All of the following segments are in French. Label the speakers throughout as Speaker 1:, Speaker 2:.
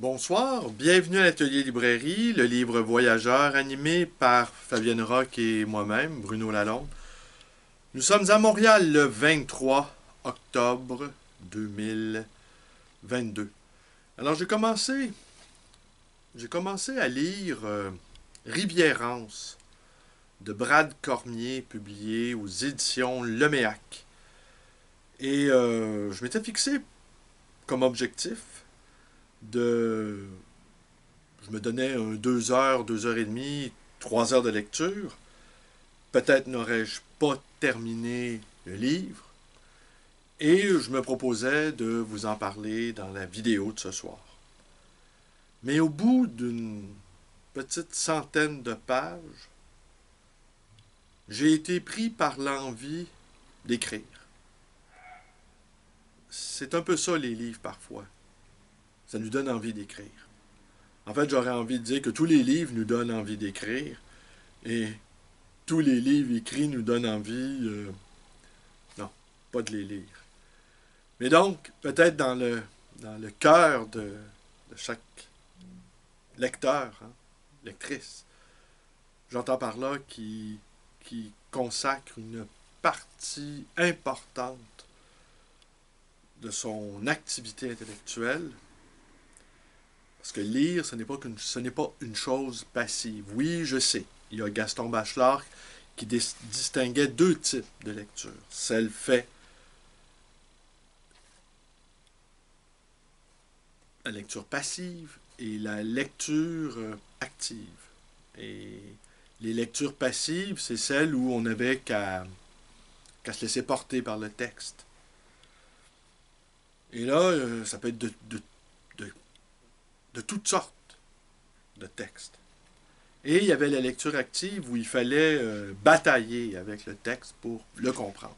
Speaker 1: Bonsoir, bienvenue à l'Atelier Librairie, le livre voyageur animé par Fabienne Roch et moi-même, Bruno Lalonde. Nous sommes à Montréal le 23 octobre 2022. Alors j'ai commencé à lire Rivière-Anse de Brad Cormier, publié aux éditions Leméac. Et je m'étais fixé comme objectif de je me donnais 2 heures, 2 heures et demie, 3 heures de lecture. Peut-être n'aurais-je pas terminé le livre. Et je me proposais de vous en parler dans la vidéo de ce soir. Mais au bout d'une petite centaine de pages, j'ai été pris par l'envie d'écrire. C'est un peu ça les livres parfois. Ça nous donne envie d'écrire. En fait, j'aurais envie de dire que tous les livres nous donnent envie d'écrire. Et tous les livres écrits nous donnent envie, non, pas de les lire. Mais donc, peut-être dans le cœur de chaque lecteur, hein, lectrice, j'entends par là qui consacre une partie importante de son activité intellectuelle. Parce que lire, ce n'est pas une chose passive. Oui, je sais, il y a Gaston Bachelard qui distinguait deux types de lecture. Celle faite, la lecture passive et la lecture active. Et les lectures passives, c'est celles où on n'avait qu'à se laisser porter par le texte. Et là, ça peut être de toutes sortes de textes. Et il y avait la lecture active où il fallait batailler avec le texte pour le comprendre.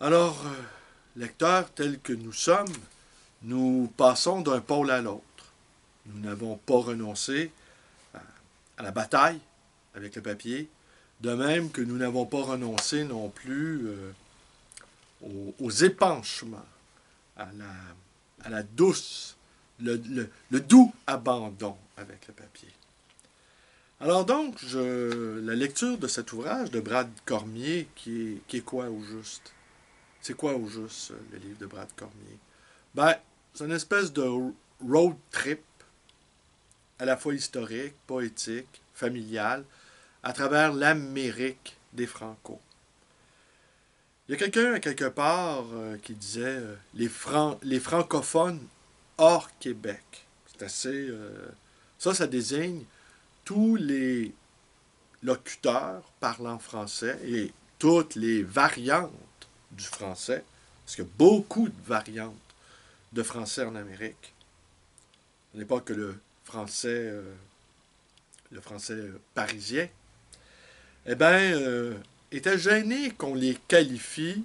Speaker 1: Alors, lecteurs tels que nous sommes, nous passons d'un pôle à l'autre. Nous n'avons pas renoncé à la bataille avec le papier, de même que nous n'avons pas renoncé non plus aux épanchements, à la douce, le doux abandon avec le papier. Alors donc, la lecture de cet ouvrage de Brad Cormier, qui est quoi au juste? C'est quoi au juste, le livre de Brad Cormier? Ben, c'est une espèce de road trip, à la fois historique, poétique, familial, à travers l'Amérique des Franco. Il y a quelqu'un, à quelque part, qui disait les francophones hors Québec. C'est assez... ça désigne tous les locuteurs parlant français et toutes les variantes du français, parce qu'il y a beaucoup de variantes de français en Amérique. Ce n'est pas que le français parisien. Eh bien, était gêné qu'on les qualifie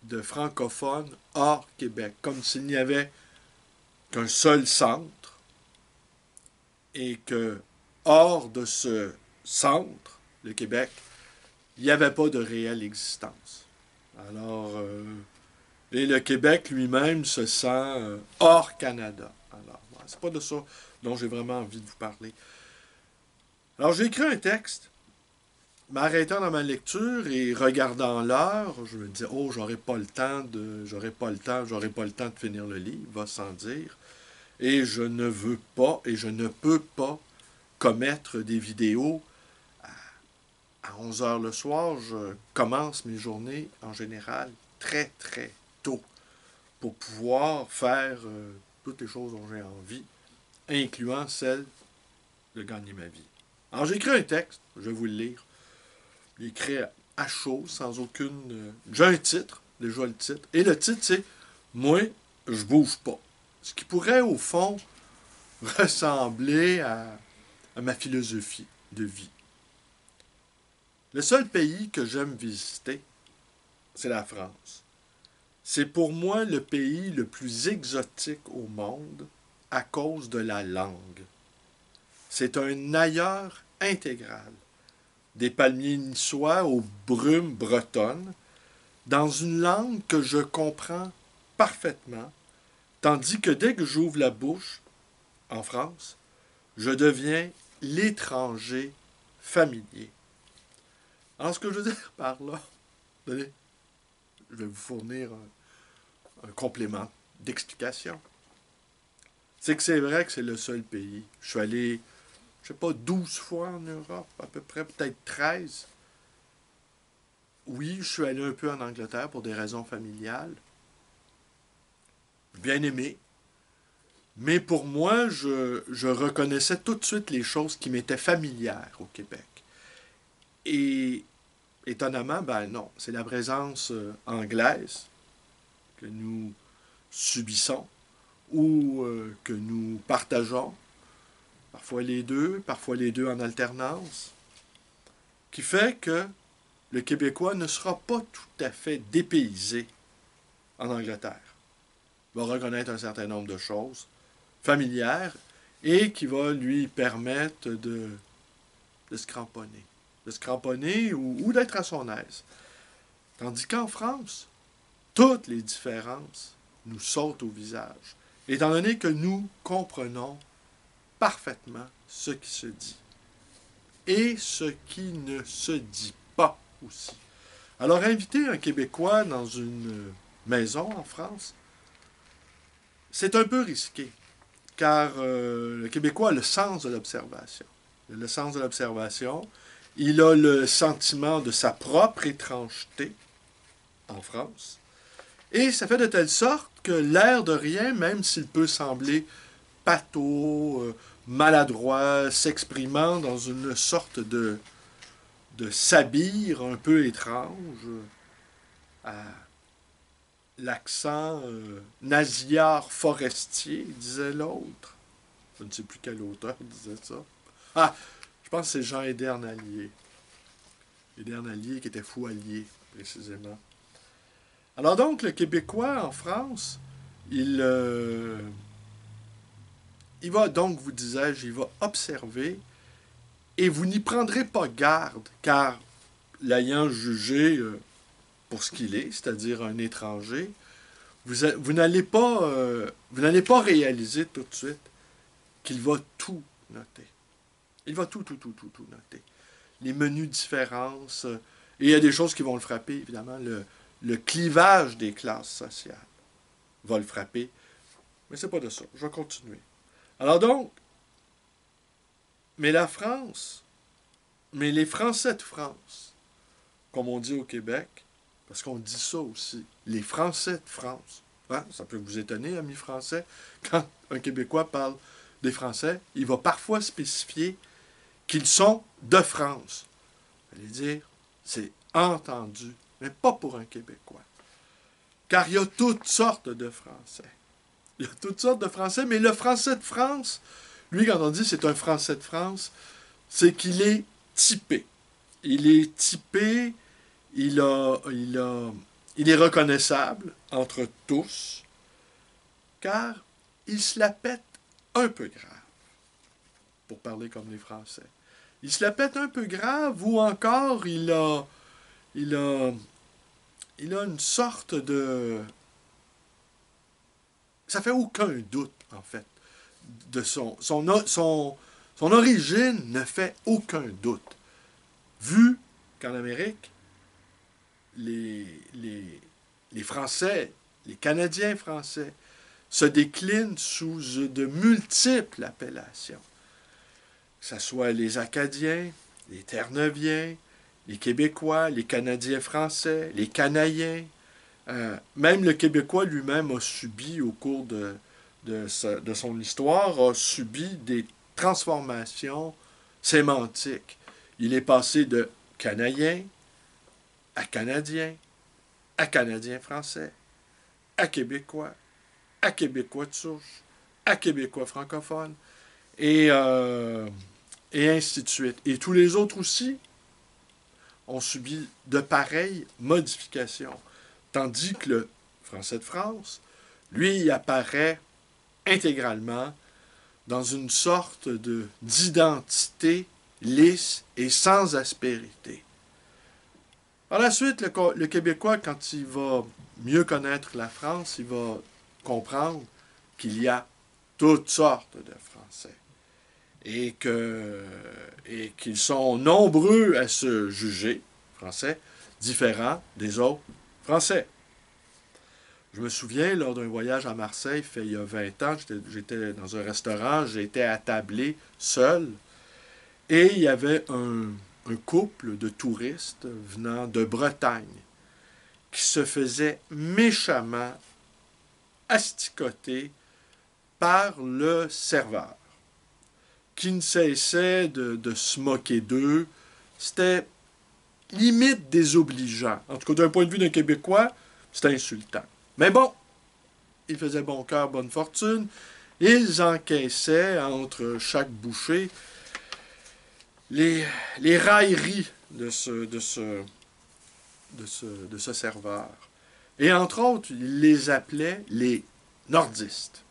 Speaker 1: de francophones hors Québec, comme s'il n'y avait qu'un seul centre et que hors de ce centre, le Québec, il n'y avait pas de réelle existence. Alors, et le Québec lui-même se sent hors Canada. Alors, c'est pas de ça dont j'ai vraiment envie de vous parler. Alors, j'ai écrit un texte, m'arrêtant dans ma lecture et regardant l'heure, je me disais, oh, j'aurais pas le temps de finir le livre, va sans dire. Et je ne veux pas et je ne peux pas commettre des vidéos à 11 heures le soir. Je commence mes journées en général très très tôt pour pouvoir faire toutes les choses dont j'ai envie, incluant celle de gagner ma vie. Alors j'ai écrit un texte, je vais vous le lire. J'ai écrit à chaud, sans aucune... J'ai un titre, déjà le titre. Et le titre, c'est « Moi, je bouge pas ». Ce qui pourrait, au fond, ressembler à ma philosophie de vie. Le seul pays que j'aime visiter, c'est la France. C'est pour moi le pays le plus exotique au monde à cause de la langue. C'est un ailleurs intégral. Des palmiers niçois aux brumes bretonnes, dans une langue que je comprends parfaitement Tandis que dès que j'ouvre la bouche, en France, je deviens l'étranger familier. Alors, ce que je veux dire par là, attendez, je vais vous fournir un complément d'explication. C'est que c'est vrai que c'est le seul pays. Je suis allé, je sais pas, 12 fois en Europe, à peu près, peut-être 13. Oui, je suis allé un peu en Angleterre pour des raisons familiales. Bien aimé. Mais pour moi, je reconnaissais tout de suite les choses qui m'étaient familières au Québec. Et étonnamment, ben non, c'est la présence anglaise que nous subissons ou que nous partageons, parfois les deux en alternance, qui fait que le Québécois ne sera pas tout à fait dépaysé en Angleterre. Il va reconnaître un certain nombre de choses familières et qui va lui permettre de se cramponner. De se cramponner ou d'être à son aise. Tandis qu'en France, toutes les différences nous sautent au visage, étant donné que nous comprenons parfaitement ce qui se dit et ce qui ne se dit pas aussi. Alors, inviter un Québécois dans une maison en France, c'est un peu risqué, car le Québécois a le sens de l'observation. Il a le sens de l'observation, il a le sentiment de sa propre étrangeté en France, et ça fait de telle sorte que l'air de rien, même s'il peut sembler pâteau, maladroit, s'exprimant dans une sorte de sabir un peu étrange, à l'accent nasillard forestier, disait l'autre. Je ne sais plus quel auteur disait ça. Ah, je pense que c'est Jean Edernalier. Edernalier qui était fouallier, précisément. Alors donc, le Québécois en France, il va donc, vous disais-je, il va observer et vous n'y prendrez pas garde, car l'ayant jugé pour ce qu'il est, c'est-à-dire un étranger, vous n'allez pas réaliser tout de suite qu'il va tout noter. Il va tout noter. Les menus différences, et il y a des choses qui vont le frapper, évidemment, le clivage des classes sociales va le frapper, mais c'est pas de ça. Je vais continuer. Alors donc, mais la France, mais les Français de France, comme on dit au Québec, parce qu'on dit ça aussi, les Français de France. Hein? Ça peut vous étonner, amis français, quand un Québécois parle des Français, il va parfois spécifier qu'ils sont de France. Allez dire, c'est entendu, mais pas pour un Québécois. Car il y a toutes sortes de Français. Il y a toutes sortes de Français, mais le Français de France, lui, quand on dit c'est un Français de France, c'est qu'il est typé. Il est typé, il est reconnaissable entre tous, car il se la pète un peu grave, pour parler comme les Français. Il se la pète un peu grave, ou encore il a une sorte de... Ça fait aucun doute, en fait, de son origine ne fait aucun doute. Vu qu'en Amérique, les Français, les Canadiens français, se déclinent sous de multiples appellations. Que ce soit les Acadiens, les Terre-Neuviens, les Québécois, les Canadiens français, les Canadiens. Même le Québécois lui-même a subi, au cours de son histoire, a subi des transformations sémantiques. Il est passé de Canadien à Canadien français, à Québécois de souche, à Québécois francophone, et ainsi de suite. Et tous les autres aussi ont subi de pareilles modifications. Tandis que le Français de France, lui, il apparaît intégralement dans une sorte d'identité lisse et sans aspérité. Par la suite, le Québécois, quand il va mieux connaître la France, il va comprendre qu'il y a toutes sortes de Français et qu'ils sont nombreux à se juger, Français, différents des autres Français. Je me souviens, lors d'un voyage à Marseille, fait il y a 20 ans, j'étais dans un restaurant, j'étais attablé seul, et il y avait un couple de touristes venant de Bretagne qui se faisait méchamment asticoter par le serveur, qui ne cessait de se moquer d'eux. C'était limite désobligeant. En tout cas, d'un point de vue d'un Québécois, c'était insultant. Mais bon, ils faisaient bon cœur, bonne fortune. Ils encaissaient entre chaque bouchée les railleries de ce serveur. Et entre autres, ils les appelaient les nordistes.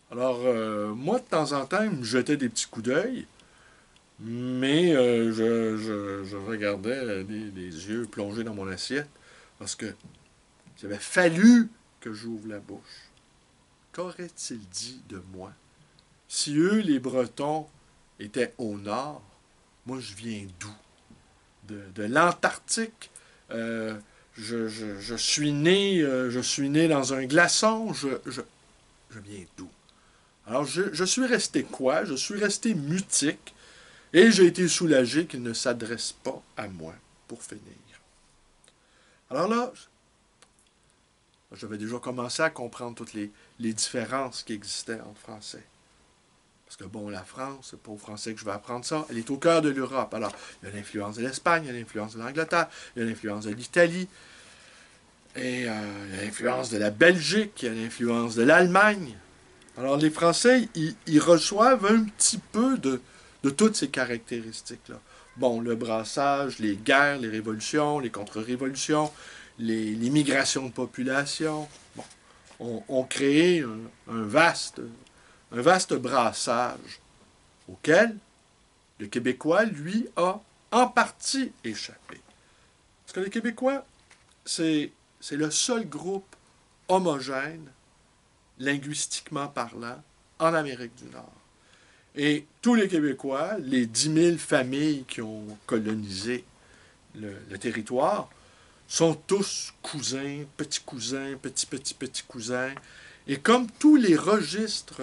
Speaker 1: Alors, moi, de temps en temps, il me jetait des petits coups d'œil, mais je regardais les yeux plongés dans mon assiette, parce que il avait fallu que j'ouvre la bouche. Qu'aurait-il dit de moi? Si eux, les Bretons, étaient au nord, moi, je viens d'où? De l'Antarctique. Je suis né dans un glaçon. Je viens d'où? Alors, je suis resté quoi? Je suis resté mutique. Et j'ai été soulagé qu'il ne s'adresse pas à moi, pour finir. Alors là, j'avais déjà commencé à comprendre toutes les différences qui existaient entre Français. Parce que, bon, la France, c'est pas aux Français que je vais apprendre ça, elle est au cœur de l'Europe. Alors, il y a l'influence de l'Espagne, il y a l'influence de l'Angleterre, il y a l'influence de l'Italie, et il y a l'influence de la Belgique, il y a l'influence de l'Allemagne. Alors, les Français, ils reçoivent un petit peu de toutes ces caractéristiques-là. Bon, le brassage, les guerres, les révolutions, les contre-révolutions, les migrations de population, bon, ont créé un vaste brassage auquel le Québécois, lui, a en partie échappé. Parce que les Québécois, c'est le seul groupe homogène, linguistiquement parlant, en Amérique du Nord. Et tous les Québécois, les 10 000 familles qui ont colonisé le territoire, sont tous cousins, petits-cousins, petits-petits-petits-cousins. Et comme tous les registres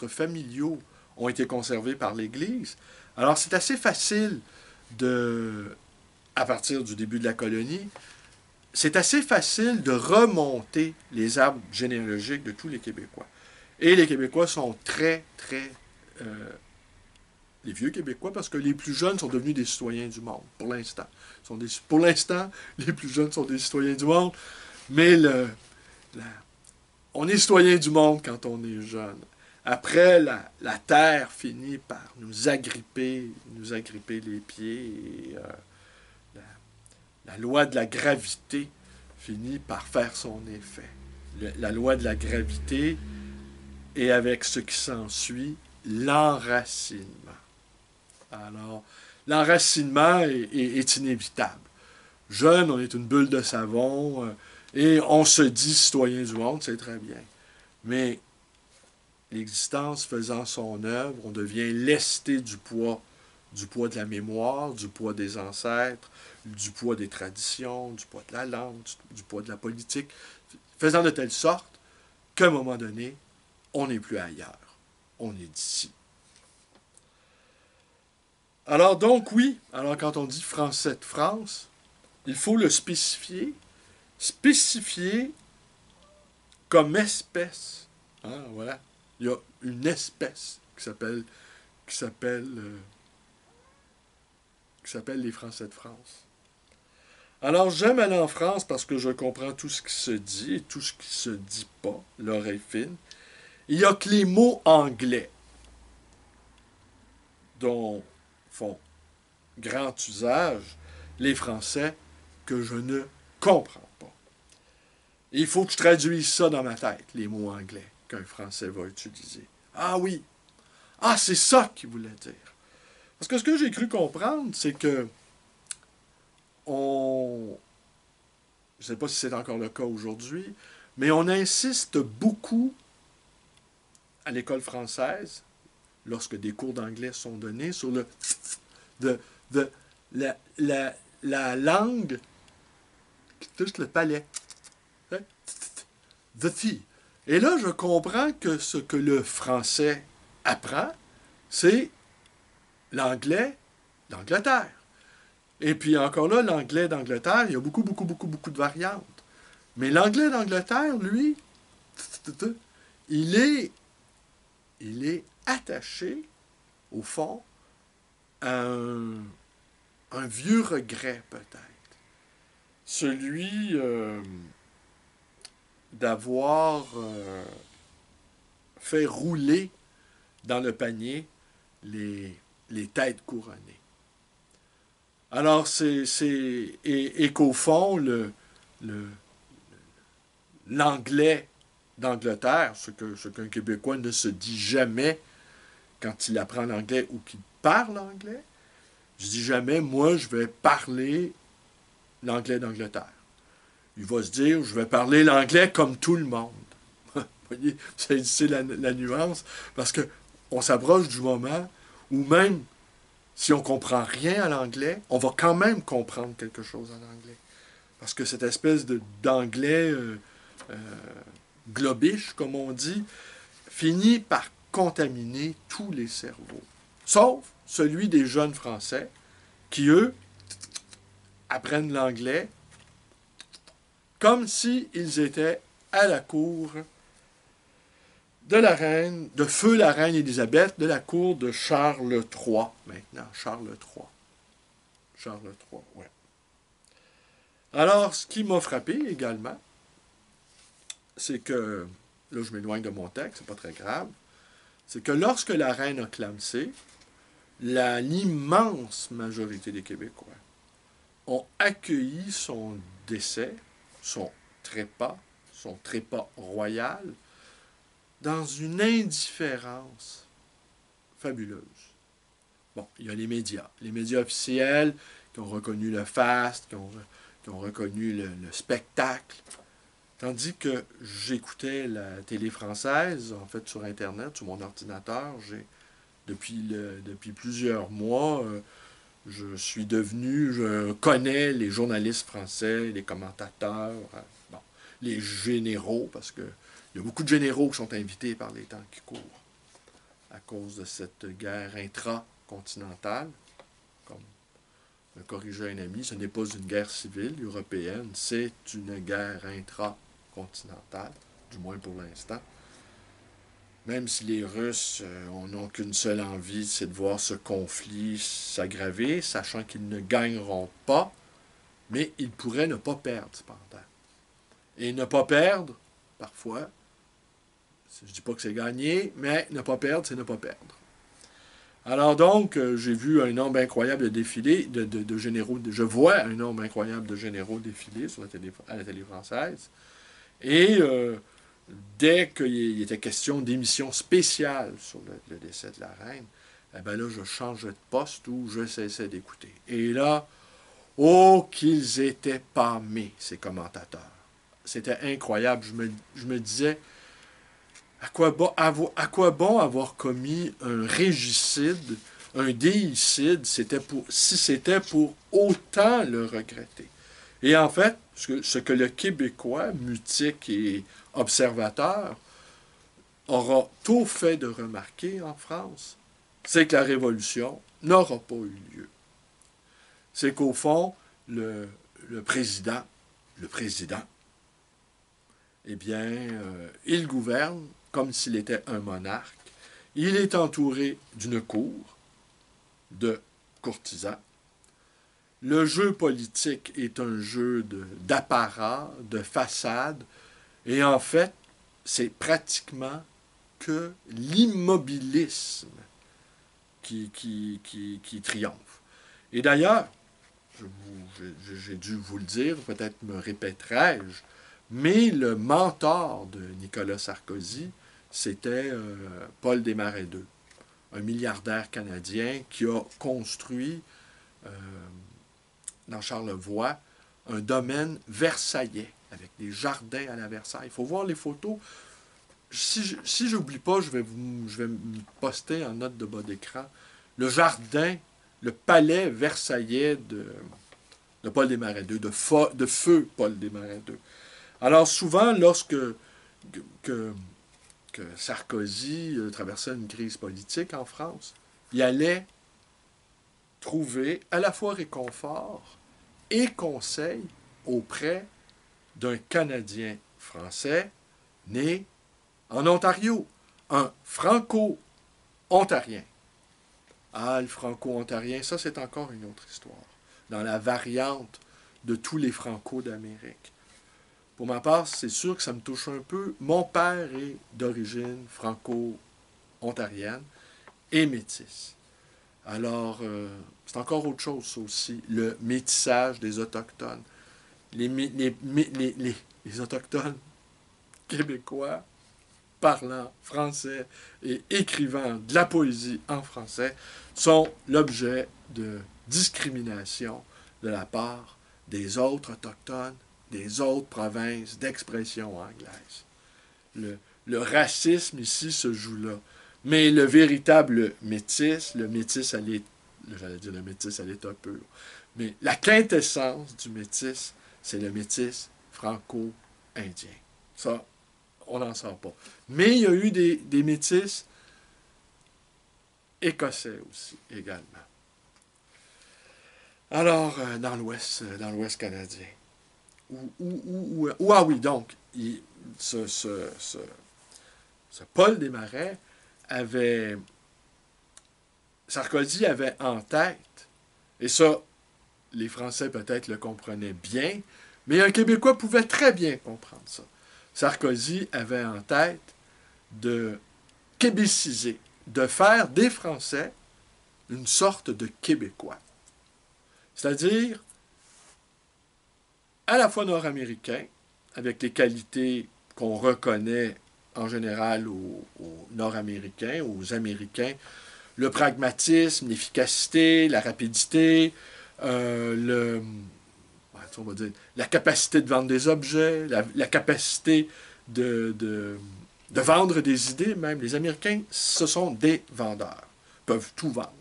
Speaker 1: familiaux ont été conservés par l'Église, alors c'est assez facile à partir du début de la colonie, c'est assez facile de remonter les arbres généalogiques de tous les Québécois. Et les Québécois sont très, très... les vieux Québécois, parce que les plus jeunes sont devenus des citoyens du monde, pour l'instant. Pour l'instant, les plus jeunes sont des citoyens du monde, mais on est citoyen du monde quand on est jeune. Après, la terre finit par nous agripper les pieds, et la loi de la gravité finit par faire son effet. La loi de la gravité, et avec ce qui s'ensuit, l'enracinement. Alors, l'enracinement est inévitable. Jeune, on est une bulle de savon, et on se dit citoyen du monde, c'est très bien. Mais l'existence faisant son œuvre, on devient lesté du poids de la mémoire, du poids des ancêtres, du poids des traditions, du poids de la langue, du poids de la politique, faisant de telle sorte qu'à un moment donné, on n'est plus ailleurs, on est d'ici. Alors donc oui, alors quand on dit Français de France, il faut le spécifier comme espèce. Hein, voilà. Il y a une espèce qui s'appelle les Français de France. Alors j'aime aller en France parce que je comprends tout ce qui se dit et tout ce qui se dit pas, l'oreille fine. Il n'y a que les mots anglais dont font grand usage les Français que je ne comprends pas. Et il faut que je traduise ça dans ma tête, les mots anglais qu'un Français va utiliser. Ah oui! Ah, c'est ça qu'il voulait dire. Parce que ce que j'ai cru comprendre, c'est que je ne sais pas si c'est encore le cas aujourd'hui, Mais on insiste beaucoup à l'école française, lorsque des cours d'anglais sont donnés, sur le de, de la langue qui touche le palais. The T. Et là, je comprends que ce que le français apprend, c'est l'anglais d'Angleterre. Et puis encore là, l'anglais d'Angleterre, il y a beaucoup, beaucoup, beaucoup, beaucoup de variantes. Mais l'anglais d'Angleterre, lui, il est, il est attaché, au fond, à un vieux regret, peut-être. Celui d'avoir fait rouler dans le panier les têtes couronnées. Alors, et qu'au fond, l'anglais d'Angleterre, ce qu'un Québécois ne se dit jamais quand il apprend l'anglais ou qu'il parle anglais, je dis jamais, moi, je vais parler l'anglais d'Angleterre. Il va se dire, je vais parler l'anglais comme tout le monde. Vous voyez, c'est la nuance, parce qu'on s'approche du moment où même si on ne comprend rien à l'anglais, on va quand même comprendre quelque chose en anglais. Parce que cette espèce d'anglais globish, comme on dit, finit par contaminer tous les cerveaux. Sauf celui des jeunes Français qui, eux, apprennent l'anglais comme s'ils étaient à la cour de la reine, de feu la reine Élisabeth, de la cour de Charles III, maintenant, Charles III. Charles III, ouais. Alors, ce qui m'a frappé également, c'est que, là je m'éloigne de mon texte, c'est pas très grave, c'est que lorsque la reine a clamsé, l'immense majorité des Québécois ont accueilli son décès, son trépas royal, dans une indifférence fabuleuse. Bon, il y a les médias officiels qui ont reconnu le faste, qui ont reconnu le spectacle, tandis que j'écoutais la télé française, en fait sur Internet, sur mon ordinateur, depuis plusieurs mois, je connais les journalistes français, les commentateurs, bon, les généraux, parce que il y a beaucoup de généraux qui sont invités par les temps qui courent à cause de cette guerre intracontinentale. Comme me corrigeait un ami, ce n'est pas une guerre civile européenne, c'est une guerre intracontinentale, du moins pour l'instant. Même si les Russes n'ont qu'une seule envie, c'est de voir ce conflit s'aggraver, sachant qu'ils ne gagneront pas, mais ils pourraient ne pas perdre, cependant. Et ne pas perdre, parfois, je ne dis pas que c'est gagner, mais ne pas perdre, c'est ne pas perdre. Alors donc, j'ai vu un nombre incroyable de défilés, de généraux, je vois un nombre incroyable de généraux défiler à la télé française, et dès qu'il était question d'émissions spéciales sur le décès de la reine, eh bien là, je changeais de poste ou je cessais d'écouter. Et là, oh, qu'ils étaient pâmés, ces commentateurs. C'était incroyable. Je me disais, à quoi bon avoir commis un régicide, un déicide, si c'était pour autant le regretter? Et en fait, ce que le Québécois, mutique et observateur, aura tôt fait de remarquer en France, c'est que la Révolution n'aura pas eu lieu. C'est qu'au fond, le président, eh bien, il gouverne comme s'il était un monarque. Il est entouré d'une cour de courtisans. Le jeu politique est un jeu d'apparat, de façade, et en fait, c'est pratiquement que l'immobilisme qui triomphe. Et d'ailleurs, j'ai dû vous le dire, peut-être me répéterai-je, mais le mentor de Nicolas Sarkozy, c'était Paul Desmarais II, un milliardaire canadien qui a construit dans Charlevoix un domaine versaillais. avec des jardins à la Versailles. Il faut voir les photos. Si j'oublie pas, je vais me poster en note de bas d'écran le jardin, le palais versaillais de Paul Desmarais II, de feu Paul Desmarais II. Alors souvent, lorsque que, que Sarkozy traversait une crise politique en France, il allait trouver à la fois réconfort et conseil auprès d'un Canadien français né en Ontario, un franco-ontarien. Ah, le franco-ontarien, ça c'est encore une autre histoire, dans la variante de tous les franco d'Amérique. Pour ma part, c'est sûr que ça me touche un peu. Mon père est d'origine franco-ontarienne et métisse. Alors, c'est encore autre chose, ça aussi, le métissage des Autochtones. Les Autochtones québécois parlant français et écrivant de la poésie en français sont l'objet de discrimination de la part des autres Autochtones, des autres provinces d'expression anglaise. Le racisme ici se joue là. Mais le véritable métis, j'allais dire le métis à l'état pur, mais la quintessence du métis, c'est le métis franco-indien. Ça, on n'en sort pas. Mais il y a eu des métis écossais aussi, également. Alors, dans l'Ouest canadien. Ah oui, donc, ce Paul Desmarais Sarkozy avait en tête, et ça, les Français peut-être le comprenaient bien, mais un Québécois pouvait très bien comprendre ça. Sarkozy avait en tête de québéciser, de faire des Français une sorte de Québécois. C'est-à-dire à la fois nord-américain, avec les qualités qu'on reconnaît en général aux Nord-Américains, aux Américains, le pragmatisme, l'efficacité, la rapidité, on va dire, la capacité de vendre des objets, la capacité de vendre des idées même. Les Américains, ce sont des vendeurs. Ils peuvent tout vendre.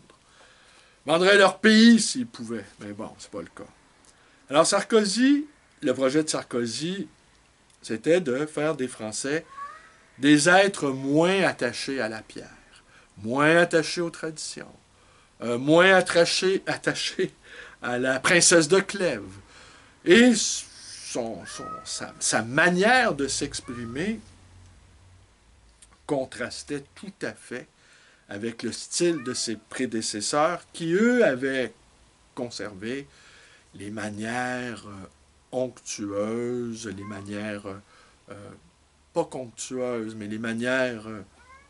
Speaker 1: Ils vendraient leur pays s'ils pouvaient, mais bon, c'est pas le cas. Alors Sarkozy, le projet de Sarkozy, c'était de faire des Français des êtres moins attachés à la pierre, moins attachés aux traditions, moins attachés à la princesse de Clèves. Et sa manière de s'exprimer contrastait tout à fait avec le style de ses prédécesseurs qui, eux, avaient conservé les manières onctueuses, les manières pas conctueuses, mais les manières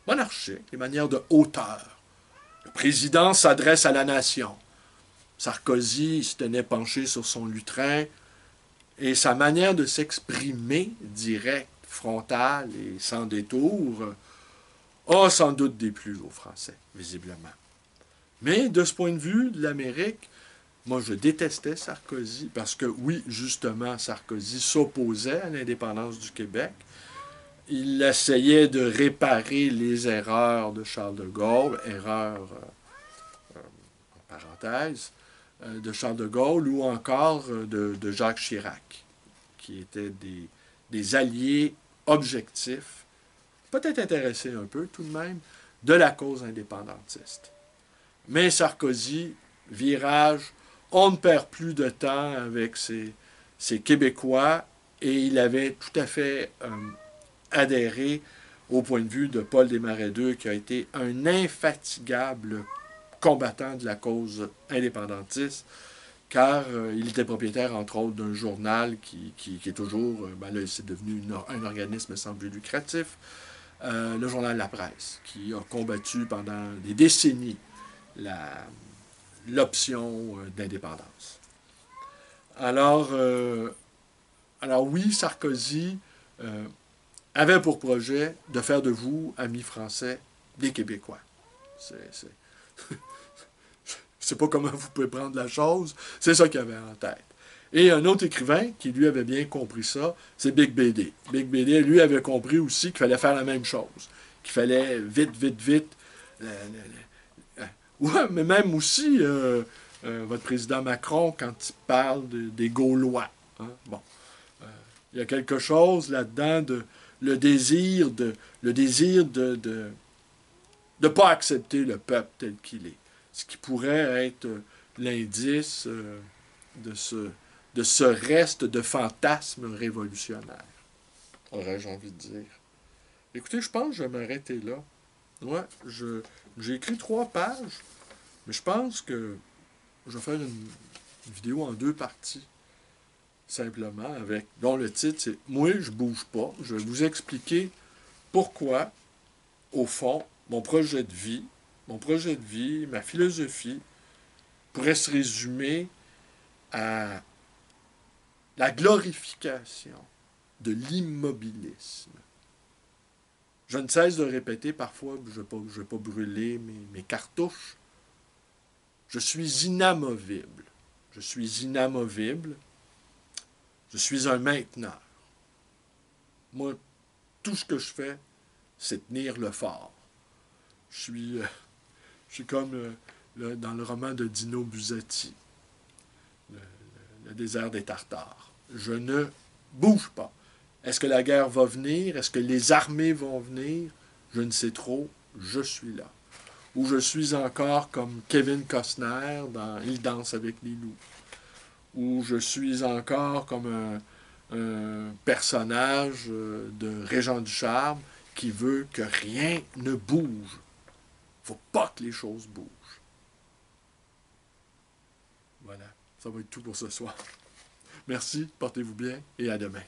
Speaker 1: monarchiques, les manières de hauteur. Le président s'adresse à la nation. Sarkozy se tenait penché sur son lutrin et sa manière de s'exprimer, directe, frontale et sans détour, a sans doute déplu aux Français, visiblement. Mais de ce point de vue de l'Amérique, moi je détestais Sarkozy parce que oui, justement, Sarkozy s'opposait à l'indépendance du Québec. Il essayait de réparer les erreurs de Charles de Gaulle, erreurs, en parenthèse, de Charles de Gaulle ou encore de Jacques Chirac, qui étaient des alliés objectifs, peut-être intéressés un peu tout de même, de la cause indépendantiste. Mais Sarkozy, virage, on ne perd plus de temps avec ces Québécois et il avait tout à fait adhéré au point de vue de Paul Desmarais II, qui a été un infatigable combattant de la cause indépendantiste, car il était propriétaire, entre autres, d'un journal qui est toujours, là, c'est devenu un organisme sans but lucratif, le journal La Presse, qui a combattu pendant des décennies l'option d'indépendance. Alors oui, Sarkozy avait pour projet de faire de vous, amis français, des Québécois. Je ne sais pas comment vous pouvez prendre la chose, c'est ça qu'il avait en tête. Et un autre écrivain qui, lui, avait bien compris ça, c'est Big BD. Big BD, lui, avait compris aussi qu'il fallait faire la même chose. Qu'il fallait vite, vite, vite. Ouais, mais même aussi, votre président Macron, quand il parle des Gaulois. Hein, bon, il y a quelque chose là-dedans de le désir de ne pas accepter le peuple tel qu'il est. Ce qui pourrait être l'indice de, ce, de ce reste de fantasme révolutionnaire, aurais-je envie de dire. Écoutez, je pense que je vais m'arrêter là. Ouais, j'ai écrit 3 pages, mais je pense que je vais faire une vidéo en 2 parties, simplement, avec dont le titre c'est Moi, je bouge pas. Je vais vous expliquer pourquoi, au fond, mon projet de vie, ma philosophie, pourrait se résumer à la glorification de l'immobilisme. Je ne cesse de répéter parfois, je ne vais pas brûler mes cartouches, je suis inamovible. Je suis inamovible. Je suis un mainteneur. Moi, tout ce que je fais, c'est tenir le fort. Je suis comme dans le roman de Dino Buzzati, le, le désert des Tartares. Je ne bouge pas. Est-ce que la guerre va venir? Est-ce que les armées vont venir? Je ne sais trop. Je suis là. Ou je suis encore comme Kevin Costner dans Il danse avec les loups. Ou je suis encore comme un personnage de Régent du Charme qui veut que rien ne bouge. Il ne faut pas que les choses bougent. Voilà, ça va être tout pour ce soir. Merci, portez-vous bien et à demain.